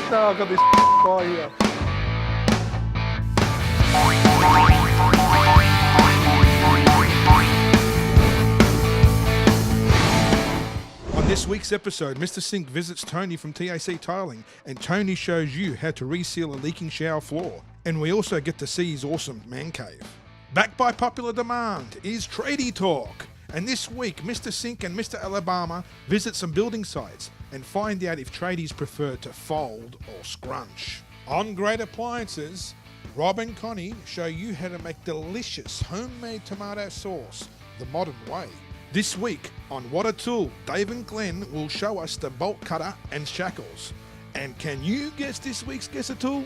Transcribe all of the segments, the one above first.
No, I've got this guy here. On this week's episode, Mr. Sink visits Tony from TAC Tiling, and Tony shows you how to reseal a leaking shower floor. And we also get to see his awesome man cave. Backed by popular demand is Tradie Talk. And this week, Mr. Sink and Mr. Alabama visit some building sites and find out if tradies prefer to fold or scrunch. On Great Appliances, Rob and Connie show you how to make delicious homemade tomato sauce the modern way. This week on What a Tool, Dave and Glenn will show us the bolt cutter and shackles. And can you guess this week's Guess a Tool?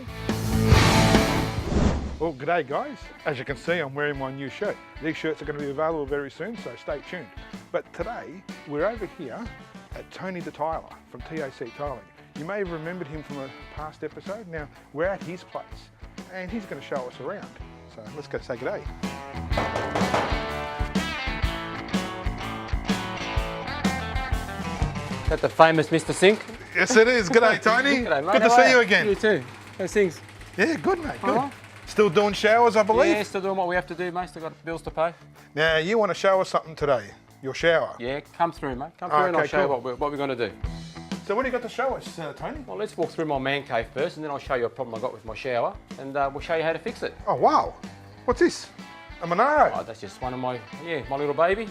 Well, g'day guys. As you can see, I'm wearing my new shirt. These shirts are going to be available very soon, so stay tuned. But today, we're over here at Tony the Tiler from TAC Tiling. You may have remembered him from a past episode. Now, we're at his place, and he's going to show us around. So let's go say g'day. Is that the famous Mr. Sink? Yes, it is. G'day, Tony. G'day, mate. Good to see you again. You too. How's things? Yeah, good, mate. Good. Uh-huh. Still doing showers, I believe? Yeah, still doing what we have to do, mate. Still got bills to pay. Now, you want to show us something today? Your shower? Yeah, come through, mate. Come through and I'll show you what we're going to do. So what do you got to show us, Tony? Well, let's walk through my man cave first, and then I'll show you a problem I got with my shower, and we'll show you how to fix it. Oh, wow. What's this? A Monaro? Oh, that's just one of my little baby.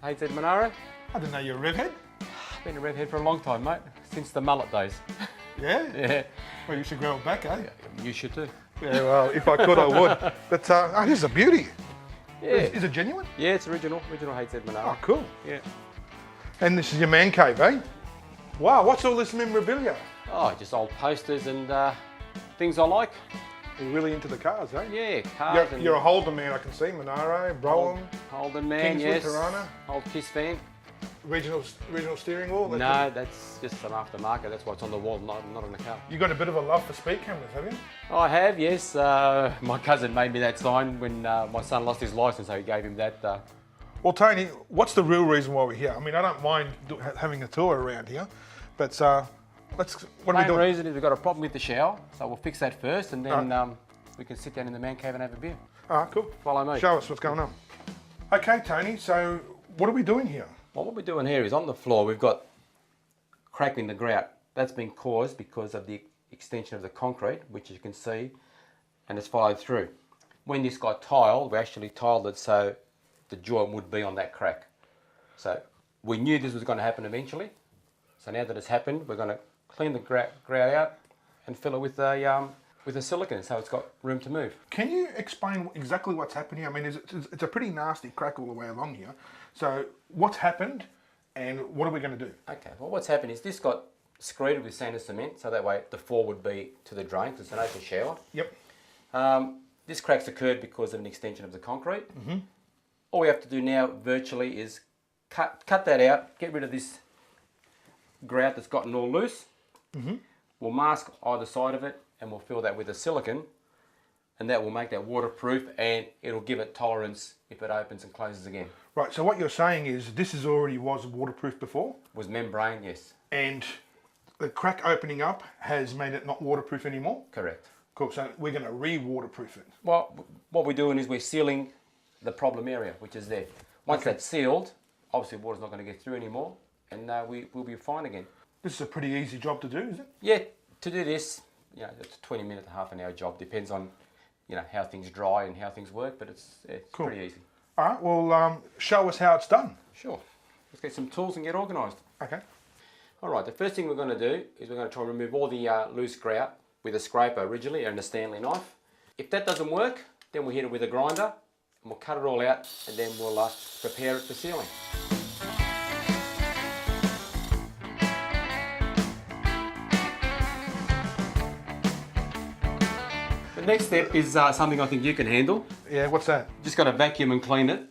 HZ Monaro. I didn't know you were a revhead. Been a redhead for a long time, mate. Since the mullet days. Yeah? Yeah. Well, you should grow it back, eh? Yeah, you should too. Yeah, well, if I could, I would. But, oh, this is a beauty. Yeah. Is it genuine? Yeah, it's original HZ Monaro. Oh, cool. Yeah. And this is your man cave, eh? Wow, what's all this memorabilia? Oh, just old posters and things I like. You're really into the cars, eh? Yeah, cars. You're a Holden man, I can see. Monaro, Brougham, Holden man, Kingswood, yes. Tirana. Old Kiss fan. Regional steering wheel? No, that's just some aftermarket. That's why it's on the wall, not on the car. You got a bit of a love for speed cameras, have you? I have, yes. My cousin made me that sign when my son lost his license, so he gave him that. Well, Tony, what's the real reason why we're here? I mean, I don't mind having a tour around here, but what are we doing? The main reason is we've got a problem with the shower, so we'll fix that first, and then we can sit down in the man cave and have a beer. All right, cool. Follow me. Show us what's going on. Okay, Tony, so what are we doing here? Well, what we're doing here is on the floor, we've got crack in the grout. That's been caused because of the extension of the concrete, which you can see, and it's followed through. When this got tiled, we actually tiled it so the joint would be on that crack. So we knew this was going to happen eventually. So now that it's happened, we're going to clean the grout out and fill it with a silicone, so it's got room to move. Can you explain exactly what's happening? I mean, it's a pretty nasty crack all the way along here. So what's happened and what are we going to do? Okay, well what's happened is this got screeded with sand and cement, so that way the fall would be to the drain, because it's an open shower. Yep. This crack's occurred because of an extension of the concrete. Mm-hmm. All we have to do now virtually is cut that out, get rid of this grout that's gotten all loose. Mm-hmm. We'll mask either side of it and we'll fill that with a silicone, and that will make that waterproof and it'll give it tolerance if it opens and closes again. Right, so what you're saying is this already was waterproof before? Was membrane, yes. And the crack opening up has made it not waterproof anymore? Correct. Cool, so we're going to re-waterproof it. Well, what we're doing is we're sealing the problem area, which is there. Once that's sealed, obviously water's not going to get through anymore, and we'll be fine again. This is a pretty easy job to do, is it? Yeah, to do this, it's a 20-minute to half an hour job. Depends on, how things dry and how things work, but it's cool. Pretty easy. All right, well, show us how it's done. Sure. Let's get some tools and get organised. Okay. All right, the first thing we're going to do is we're going to try and remove all the loose grout with a scraper originally and a Stanley knife. If that doesn't work, then we'll hit it with a grinder and we'll cut it all out, and then we'll prepare it for sealing. The next step is something I think you can handle. Yeah, what's that? Just got to vacuum and clean it,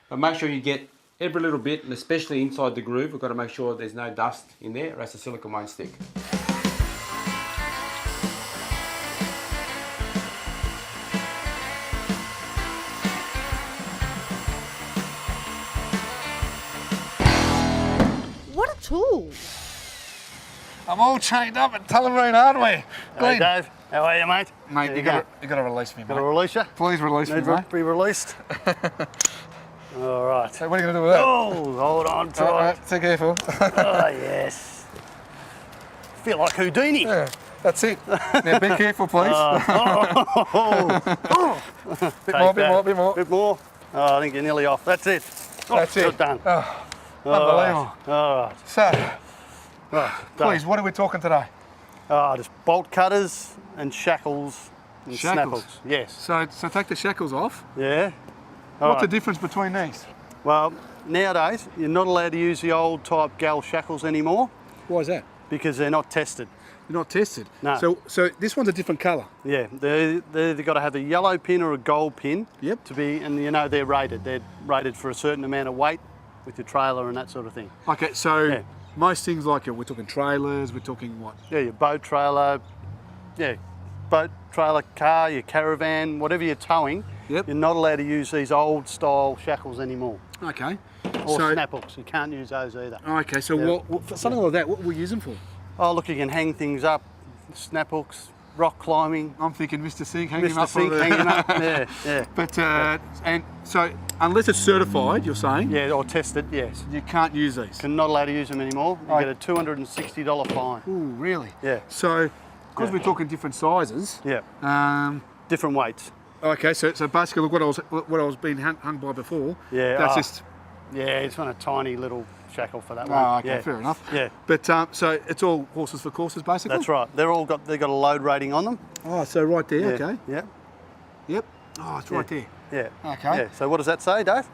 but make sure you get every little bit, and especially inside the groove. We've got to make sure there's no dust in there, or else the silicone won't stick. What a tool! I'm all chained up at Tullamarine Hardware. Hey Dave, how are you, mate? Mate, There you got to release me, mate. Got to release you? Please release me, Need mate. to be released. All right. So what are you going to do with that? Oh, hold on All tight. right, be careful. Oh, yes. Feel like Houdini. Yeah, that's it. Now be careful, please. Bit more. Bit more. Oh, I think you're nearly off. That's it. Oh, That's it. Good done. Oh, All unbelievable. right. All right. So, Right. please, what are we talking today? Just bolt cutters and shackles and Shackles? snapples. Yes. So take the shackles off. Yeah. What's the difference between these? Well, nowadays you're not allowed to use the old type gal shackles anymore Why is that? because they're not tested. They're not tested. No. So this one's a different colour. Yeah, they've got to have a yellow pin or a gold pin. Yep. To be, and you know they're rated. They're rated for a certain amount of weight with your trailer and that sort of thing. Okay, so Yeah. most things like we're talking trailers, we're talking what? Yeah, your boat trailer, boat trailer, car, your caravan, whatever you're towing. Yep. You're not allowed to use these old style shackles ananymore. Okay. Or so, snapples. You can't use those either. Okay, so Yeah. what for something like that, what we use them for? Oh, look, you can hang things up, snap hooks, rock climbing. I'm thinking Mr. Sink hanging Mr. up for Sink the... hanging up. Yeah, yeah. But, and so unless it's certified, you're saying, Yeah, or tested, yes. you can't use these? You're not allowed to use them anymore. You Right. get a $260 fine. Ooh, really? Yeah. So, because Yeah. we're talking different sizes, Yeah, different weights. okay, so basically look what I was being hung by before, Yeah, that's oh, just... Yeah, it's on a tiny little shackle for that one. Oh, okay, yeah. fair enough. Yeah, But, so it's all horses for courses, basically? that's right. They've got a load rating on them. Oh, so right there, Yeah. okay. Yeah. Yep. Oh, it's right there. Yeah. Okay. Yeah. So what does that say, Dave?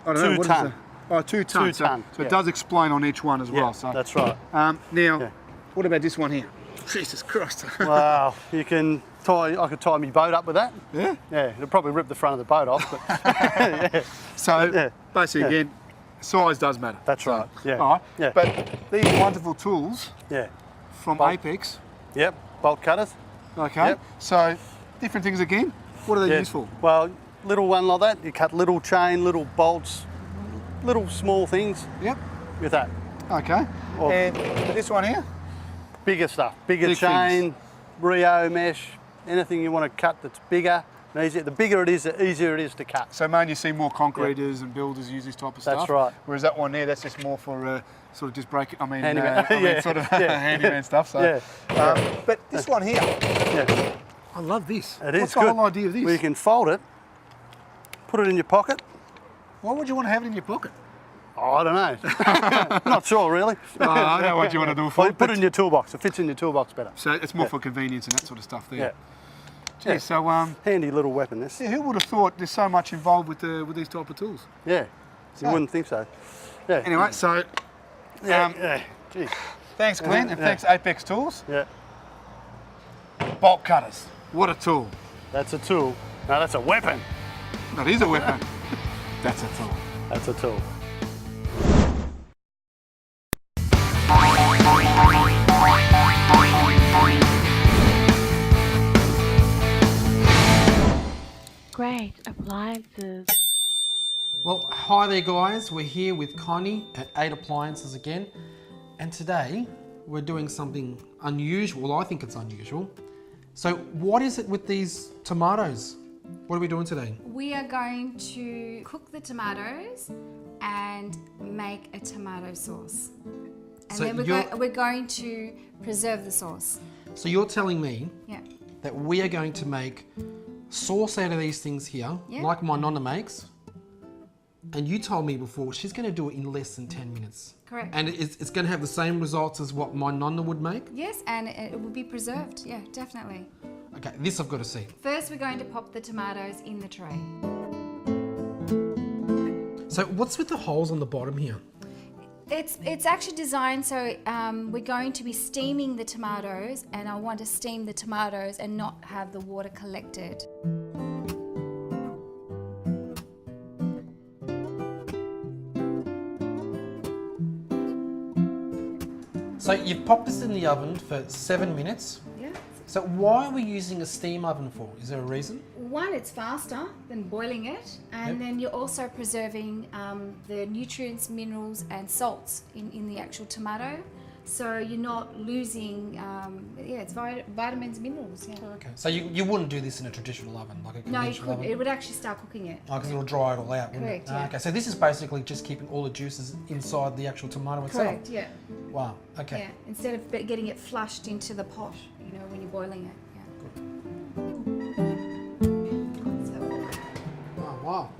I don't know, 2 what is ton. that? Oh, 2 ton. 2 So, ton, so it yeah. does explain on each one as Yeah, well. So that's right. Now, Yeah. what about this one here? Jesus Christ. Wow, I could tie my boat up with that. Yeah. Yeah, it'll probably rip the front of the boat off, but yeah, So Yeah. basically, Yeah. again, size does matter. that's So, right. Yeah. All right. Yeah. But these wonderful tools Yeah. from Bolt. Apex. Yep. Bolt cutters. Okay. Yep. So different things again. What are they Yeah. used for? Well, little one like that, you cut little chain, little bolts, little small things Yep. with that. Okay. Or- And this one here. Bigger stuff, bigger Big chain, things. Rio mesh, anything you want to cut that's bigger and easier. The bigger it is, the easier it is to cut. So mainly you see more concreters and builders use this type of stuff. That's right. Whereas that one there, that's just more for sort of just break. I mean, Handyman. Yeah. sort of Yeah. handyman stuff. So. Yeah. But this one here, Yeah, I love this. it is What's good. the whole idea of this? Well, you can fold it, put it in your pocket. Why would you want to have it in your pocket? Oh, I don't know. Not sure, really. Oh, I know what you want to do for Well, it. put it in your toolbox. It fits in your toolbox better. So it's more for convenience and that sort of stuff there. Yeah. Gee, Yeah. so Handy little weapon, this. yeah, who would have thought there's so much involved with these type of tools? Yeah. You So- wouldn't think so. Yeah. Anyway, so Yeah. Yeah. Geez. thanks Glenn and Yeah. thanks Apex Tools. Yeah. Bolt cutters. What a tool. That's a tool. No, that's a weapon. That is a weapon. That's a tool. That's a tool. Great appliances. Well, hi there guys, we're here with Connie at 8 Appliances again, and today we're doing something unusual. I think it's unusual. So what is it with these tomatoes? What are we doing today? We are going to cook the tomatoes and make a tomato sauce. And So then we're going to preserve the sauce. So you're telling me Yeah. that we are going to make sauce out of these things here, Yeah. like my nonna makes, and you told me before she's going to do it in less than 10 minutes. Correct. And it's going to have the same results as what my nonna would make? Yes, and it will be preserved. Yeah, definitely. Okay, this I've got to see. First, we're going to pop the tomatoes in the tray. So what's with the holes on the bottom here? It's actually designed so we're going to be steaming the tomatoes, and I want to steam the tomatoes and not have the water collected. So you've popped this in the oven for 7 minutes. Yeah. So why are we using a steam oven for? Is there a reason? One, it's faster than boiling it, and then you're also preserving the nutrients, minerals, and salts in the actual tomato. so you're not losing, it's vitamins, minerals. Yeah. Okay. So you wouldn't do this in a traditional oven, like a No, you conventional couldn't. oven? It would actually start cooking it. Oh, because it'll dry it all out, wouldn't Correct, it? yeah. Okay, so this is basically just keeping all the juices inside the actual tomato itself? Correct, yeah. Wow, okay. Yeah, instead of getting it flushed into the pot, when you're boiling it. Yeah. So, Oh, wow.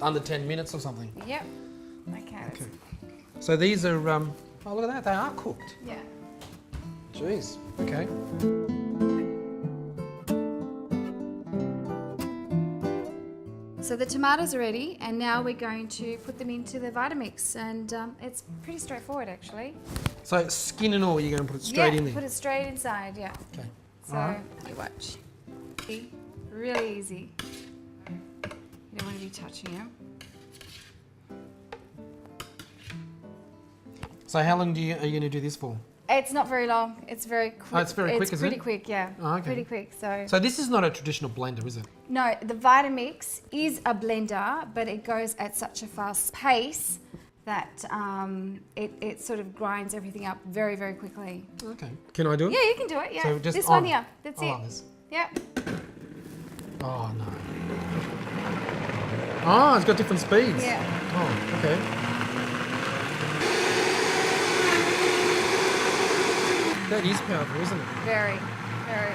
Under 10 minutes or something? yep. Okay. Okay. So these are, oh look at that, they are cooked. Yeah. Jeez, okay. So the tomatoes are ready, and now we're going to put them into the Vitamix, and it's pretty straightforward actually. So skin and all, you're going to put it straight in there? Put it straight inside, yeah. Okay. So, Alright. you watch. See? Really easy. You don't want to be touching it. So how long are you going to do this for? It's not very long. It's very quick. Oh, it's very quick, is it? It's pretty quick, yeah. Oh, okay. Pretty quick. So So this is not a traditional blender, is it? no, the Vitamix is a blender, but it goes at such a fast pace that it sort of grinds everything up very, very quickly. Okay. Can I do it? Yeah, you can do it. Yeah. So just this one on. here. That's I it. like this. Yeah. Oh, no. Oh, it's got different speeds. Yeah. Oh, okay. That is powerful, isn't it? Very, very.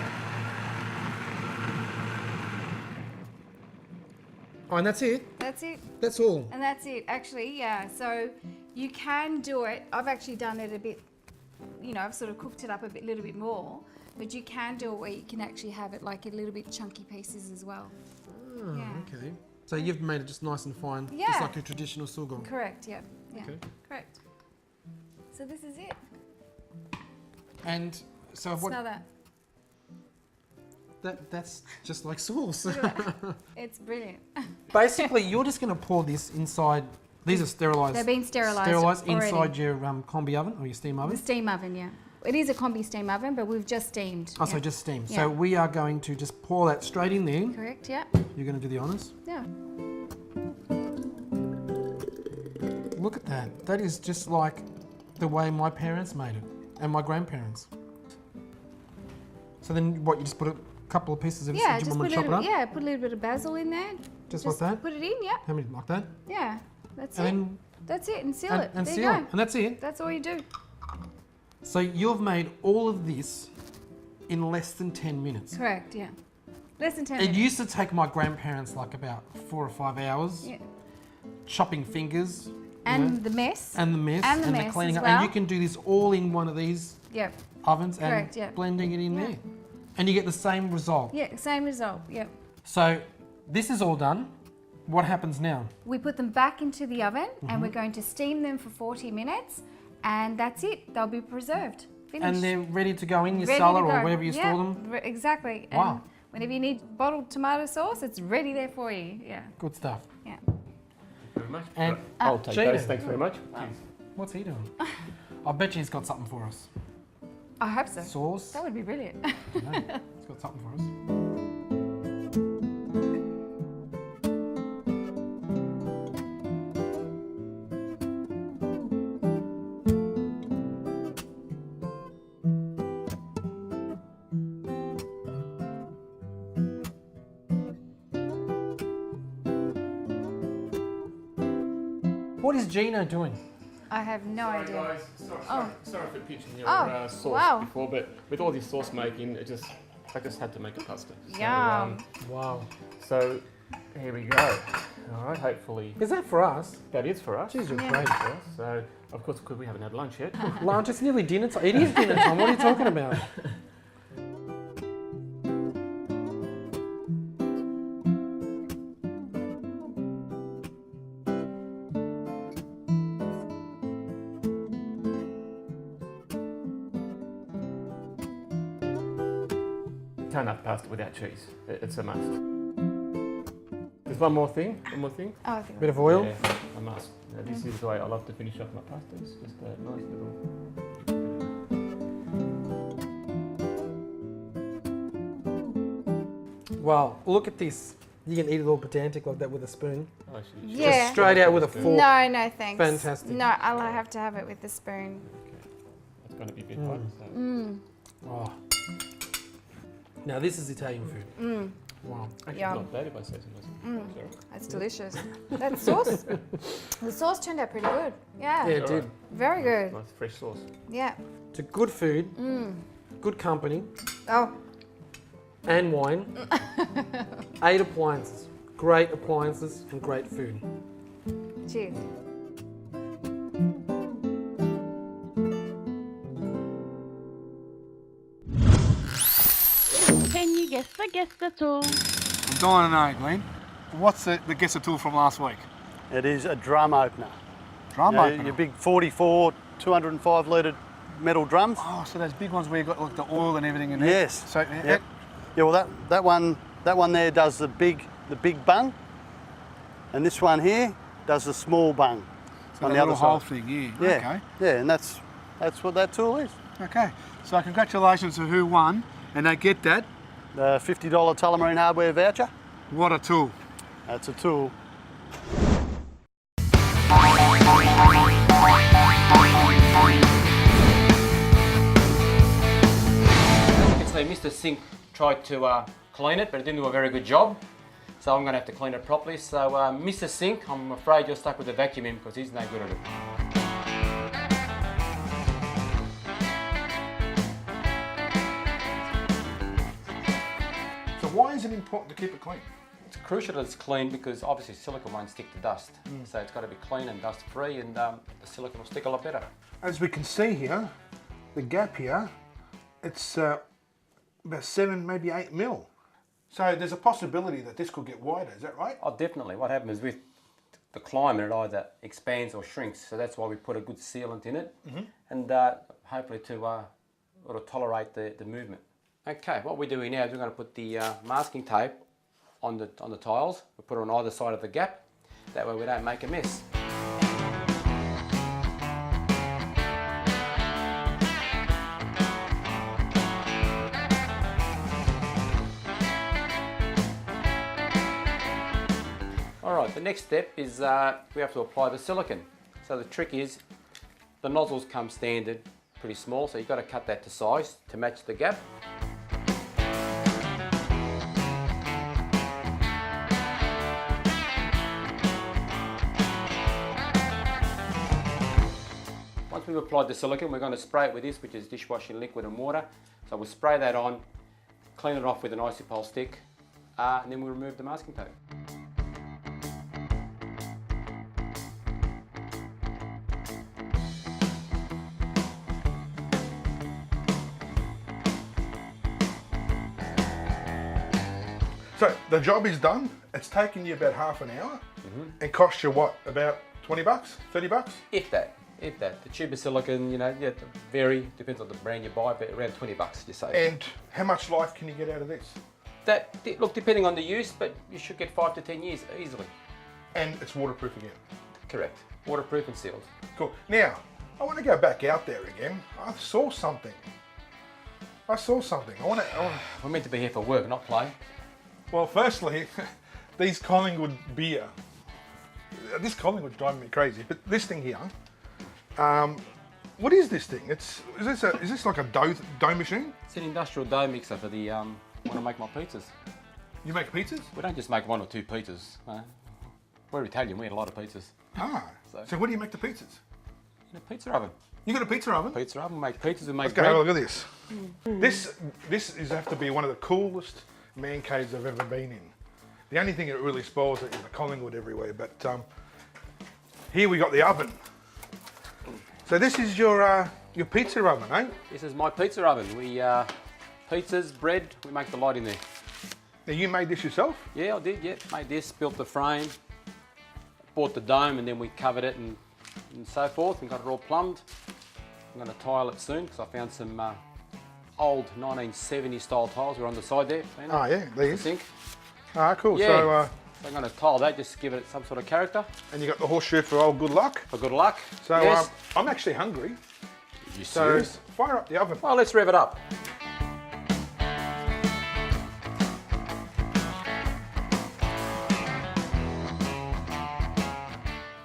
Oh, and that's it? That's it. That's all? And that's it, actually, yeah. So you can do it. I've actually done it a bit, I've sort of cooked it up a little bit more. But you can do it where you can actually have it like a little bit chunky pieces as well. Oh, Yeah. okay. So you've made it just nice and fine, Yeah. just like a traditional sugo. Correct, yeah. Yeah. Okay. Correct. So this is it. And so what? Smell that. That's just like sauce. It's brilliant. Basically, you're just going to pour this inside. These are sterilised. They're being sterilised Sterilised already. inside your combi oven or your steam The oven. steam oven, yeah. It is a combi steam oven, but we've just steamed. Oh, yeah. so just steam. Yeah. So we are going to just pour that straight in there. Correct, yeah. You're going to do the honours. Yeah. Look at that. That is just like the way my parents made it and my grandparents. So then what, you just put a couple of pieces of this Yeah, and just you put a chop it little, up? yeah, put a little bit of basil in there. Just like that? Put it in, yeah. How many, like that? Yeah. That's And it. then That's it, and seal and, it. and there seal you it. go. And that's it. That's all you do. So you've made all of this in less than 10 minutes. Correct, yeah. Less than 10 It minutes. used to take my grandparents like about 4 or 5 hours, Yeah. chopping fingers. you And know, the mess. and the mess. and the the mess cleaning as up. well. And you can do this all in one of these Yep. ovens and Correct, yeah. blending it in Yeah. there. And you get the same result. Yeah, same result. Yep. So this is all done. What happens now? We put them back into the oven Mm-hmm. and we're going to steam them for 40 minutes, and that's it. They'll be preserved. Finished. And they're ready to go in your Ready cellar to or go. wherever you Yeah, store them. Exactly. Wow. And whenever you need bottled tomato sauce, it's ready there for you. Yeah. Good stuff. Yeah. Very much. And I'll take Gina. those. Thanks very much. Cheers. what's he doing? I bet you he's got something for us. I hope so. Sauce. That would be brilliant. No, he's got something for us. What is Gino doing? I have no idea. Guys, sorry for pitching your Oh, sauce wow. before, but with all this sauce making, I just had to make a pasta. Yum. Wow. So here we go. All right, hopefully Is that for us? that is for us. Jeez, you're Yeah. great. For us. So of course, because we haven't had lunch yet. Lunch, it's nearly dinner time. It is dinner time. What are you talking about? Can't have pasta without cheese. It's a must. There's one more thing. Oh, I think Bit of oil. Yeah, a must. This is the way I love to finish off my pastas. Just a nice little. Well, look at this. You can eat it all pedantic like that with a spoon. Oh, she- Yeah. Just straight out with a fork. No, no, thanks. Fantastic. No, I'll have to have it with the spoon. It's going to be a bit hot. So. Oh. Now this is Italian food. Wow. Actually, Yum. not bad if I say so myself. Sorry. That's delicious. That sauce, the sauce turned out pretty good. Yeah. Yeah, it did. Alright. Very good. Nice fresh sauce. Yeah. To good food, good company, Oh, and wine. 8 appliances. Great appliances and great food. cheers. Can you guess the guest at all? I'm dying to know, Glenn. What's the guesser tool from last week? It is a drum opener. Drum You know, opener. your big 44, 205 litre metal drums. Oh, so those big ones where you've got like the oil and everything in there. Yes. So Yep. Yeah, well that one there does the big bung, and this one here does the small bung so on the the other little hole side. thing, yeah. Yeah. Okay. Yeah, and that's what that tool is. Okay. So congratulations to who won, and they get that. The $50 Tullamarine hardware voucher. What a tool. That's a tool. You can see Mr. Sink tried to clean it, but it didn't do a very good job. So I'm going to have to clean it properly. So Mr. Sink, I'm afraid you're stuck with the vacuum in because he's no good at it. So why is it important to keep it clean? It's crucial that it's clean because obviously silicone won't stick to dust. So it's got to be clean and dust free, and the silicone will stick a lot better. As we can see here, the gap here, it's about 7, maybe 8 mil. So there's a possibility that this could get wider, is that right? Oh, definitely. What happens with the climate, it either expands or shrinks. So that's why we put a good sealant in it, and hopefully to sort of tolerate the movement. Okay, what we're doing now is we're going to put the masking tape on the tiles. We put it on either side of the gap. That way we don't make a mess. Alright, the next step is we have to apply the silicone. So the trick is the nozzles come standard pretty small, so you've got to cut that to size to match the gap. Once we've applied the silicone, we're going to spray it with this, which is dishwashing liquid and water. So we'll spray that on, clean it off with an isopol stick, and then we'll remove the masking tape. So the job is done. It's taken you about half an hour and cost you what, about 20 bucks, 30 bucks? If that. The tube of silicone, you know, yeah, vary, depends on the brand you buy, but around 20 bucks you save. And how much life can you get out of this? Look, depending on the use, but you should get 5 to 10 years easily. And it's waterproof again. Correct. Waterproof and sealed. Cool. Now, I want to go back out there again. I saw something. We're meant to be here for work, not play. Well, firstly, these Collingwood beer. This Collingwood's driving me crazy. But this thing here, what is this thing? Is this like a dough machine? It's an industrial dough mixer for the when I make my pizzas. You make pizzas? We don't just make 1 or 2 pizzas. We're Italian. We eat a lot of pizzas. Ah. So what do you make the pizzas? In a pizza oven. You got a pizza oven? Pizza oven. We make pizzas and make Let's go bread. have a look at this. This is have to be one of the coolest man caves I've ever been in. The only thing that really spoils it is the Collingwood everywhere. But here we got the oven. So this is your pizza oven, eh? This is my pizza oven. We pizzas, bread. We make the lot in there. Now you made this yourself? Yeah, I did. Yeah, made this, built the frame, bought the dome, and then we covered it and so forth. We got it all plumbed. I'm going to tile it soon because I found some old 1970 style tiles. We're on the side there. Oh yeah, there The is. sink. Ah, cool. Yeah. So I'm going to tile that just to give it some sort of character and you got the horseshoe for old good luck. for good luck. So yes. I'm actually hungry. You So serious? fire up the oven. Well, let's rev it up.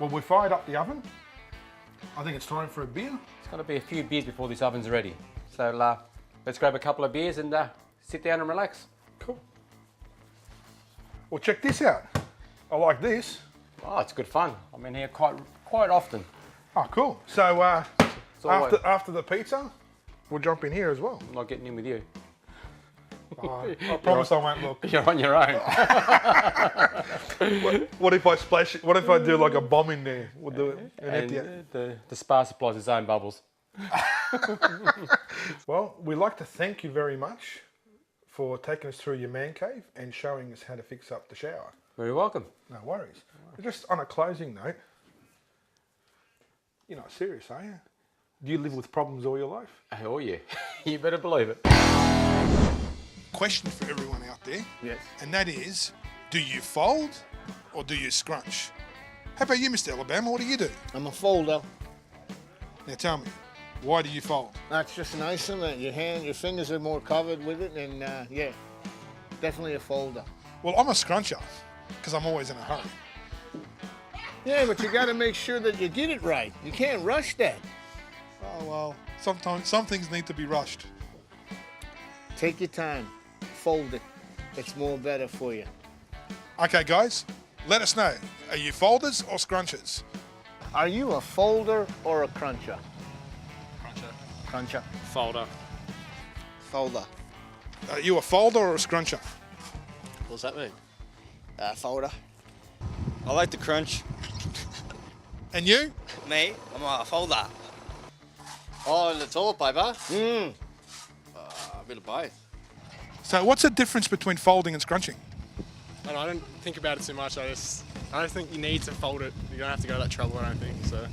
Well, we fired up the oven. I think it's time for a beer. It's got to be a few beers before this oven's ready. So let's grab a couple of beers and sit down and relax. Cool. Well, check this out. I like this. Oh, it's good fun. I'm in here quite often. Oh, cool. So always- after the pizza, we'll jump in here as well. I'm not getting in with you. I promise I won't look. You're on your own. What if I splash it? What if I do like a bomb in there? We'll do it. And the spa supplies its own bubbles. Well, we'd like to thank you very much for taking us through your man cave and showing us how to fix up the shower. Very welcome. No worries. Just on a closing note, you're not serious, are you? Do you live with problems all your life? Oh yeah, you better believe it. Question for everyone out there. Yes. And that is, do you fold or do you scrunch? How about you, Mr. Alabama? What do you do? I'm a folder. Now tell me, why do you fold? That's just nicer. Your fingers are more covered with it, and yeah, definitely a folder. Well, I'm a scruncher because I'm always in a hurry. Yeah, but you got to make sure that you get it right. You can't rush that. Oh, well, sometimes some things need to be rushed. Take your time. Fold it. It's more better for you. Okay, guys, let us know. Are you folders or scrunchers? Are you a folder or a cruncher? Cruncher. Folder. Folder. Are you a folder or a scruncher? What does that mean? Folder. I like to crunch. And you? Me? I'm a folder. Oh, the toilet paper? Mm. A bit of both. So what's the difference between folding and scrunching? I don't think about it too much. I don't think you need to fold it. You don't have to go to that trouble, I don't think. So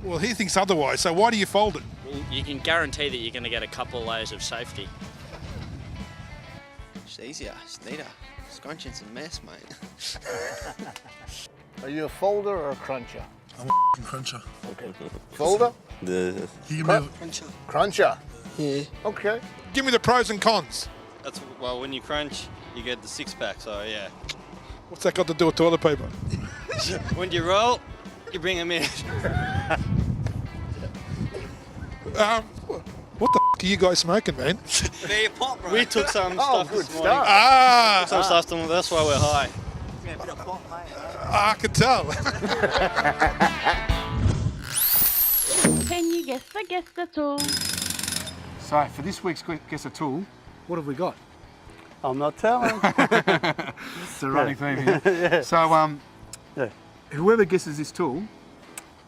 Well, he thinks otherwise, so why do you fold it? you can guarantee that you're going to get a couple of layers of safety. It's easier, it's neater. Scrunching's a mess, mate. Are you a folder or a cruncher? I'm a cruncher. Okay. Folder? Cruncher. Cruncher. Yeah. Okay. Give me the pros and cons. Well, when you crunch, you get the six-pack, so yeah. What's that got to do with toilet paper? When you roll, you bring them in. What the are you guys smoking, man? There you pop, bro. We took some Oh, stuff good this morning. stuff. Some stuff, that's why we're high. I can tell. Can you guess the guest at all? So for this week's Guess a Tool, what have we got? I'm not telling. It's a running theme here. Yeah. So Yeah. whoever guesses this tool,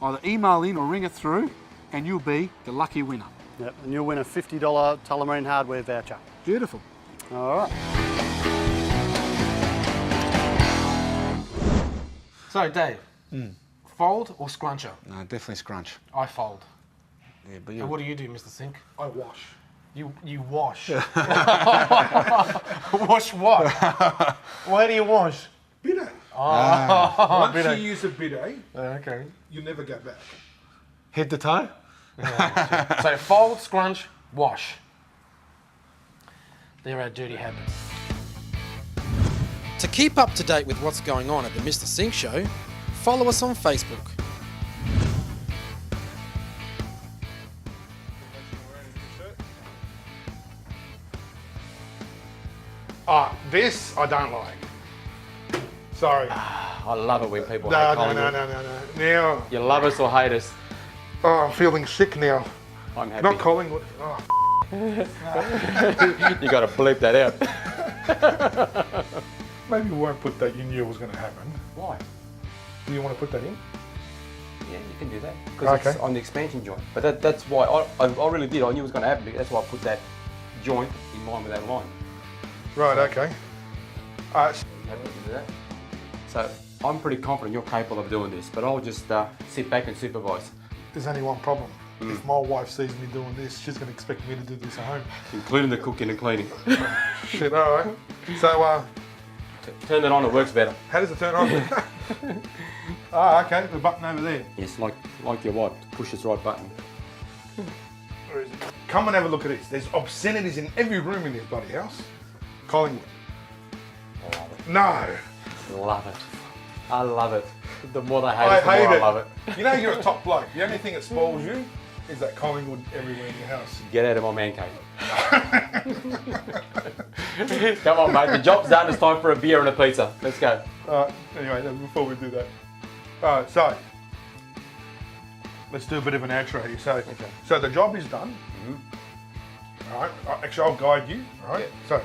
either email in or ring it through, and you'll be the lucky winner. Yep, and you'll win a $50 Tullamarine hardware voucher. Beautiful. All right. So, Dave, fold or scruncher? No, definitely scrunch. I fold. Yeah, but And what do you do, Mr. Sink? I wash. You wash. Wash what? Where do you wash? Bidet. Oh, Once you use a bidet, okay. you never go back. Head to toe? So fold, scrunch, wash. They're our dirty habits. To keep up to date with what's going on at the Mr. Sink Show, follow us on Facebook. This I don't like. Sorry. I love it when people hate No. Collingwood. Now, You love us or hate us. I'm feeling sick now. I'm happy. Not Collingwood. Oh, You got to bleep that out. maybe we won't put that. You knew it was going to happen. Why? Do you want to put that in? Yeah, you can do that because it's Okay. on the expansion joint. But that's why I really did. I knew it was going to happen. That's why I put that joint in line with that line. Right. Okay. Happy to do that. So I'm pretty confident you're capable of doing this, but I'll just sit back and supervise, There's only one problem. If my wife sees me doing this, she's going to expect me to do this at home. including the cooking and cleaning. Shit. All right. So, Turn that on, it works better. how does it turn on? Okay. The button over there. Yes, like your wife, push this right button. Where is it? Come and have a look at this. There's obscenities in every room in this bloody house. Collingwood. I love it. No. Love it. I love it. The more they hate I us, the more hate I it. love it. You know you're a top bloke. The only thing that spoils you is that Collingwood everywhere in your house. Get out of my man cave. Come on, mate. The job's done. It's time for a beer and a pizza. Let's go. Anyway, before we do that. Alright, so let's do a bit of an outro here. So the job is done. Alright, actually I'll guide you. Alright, so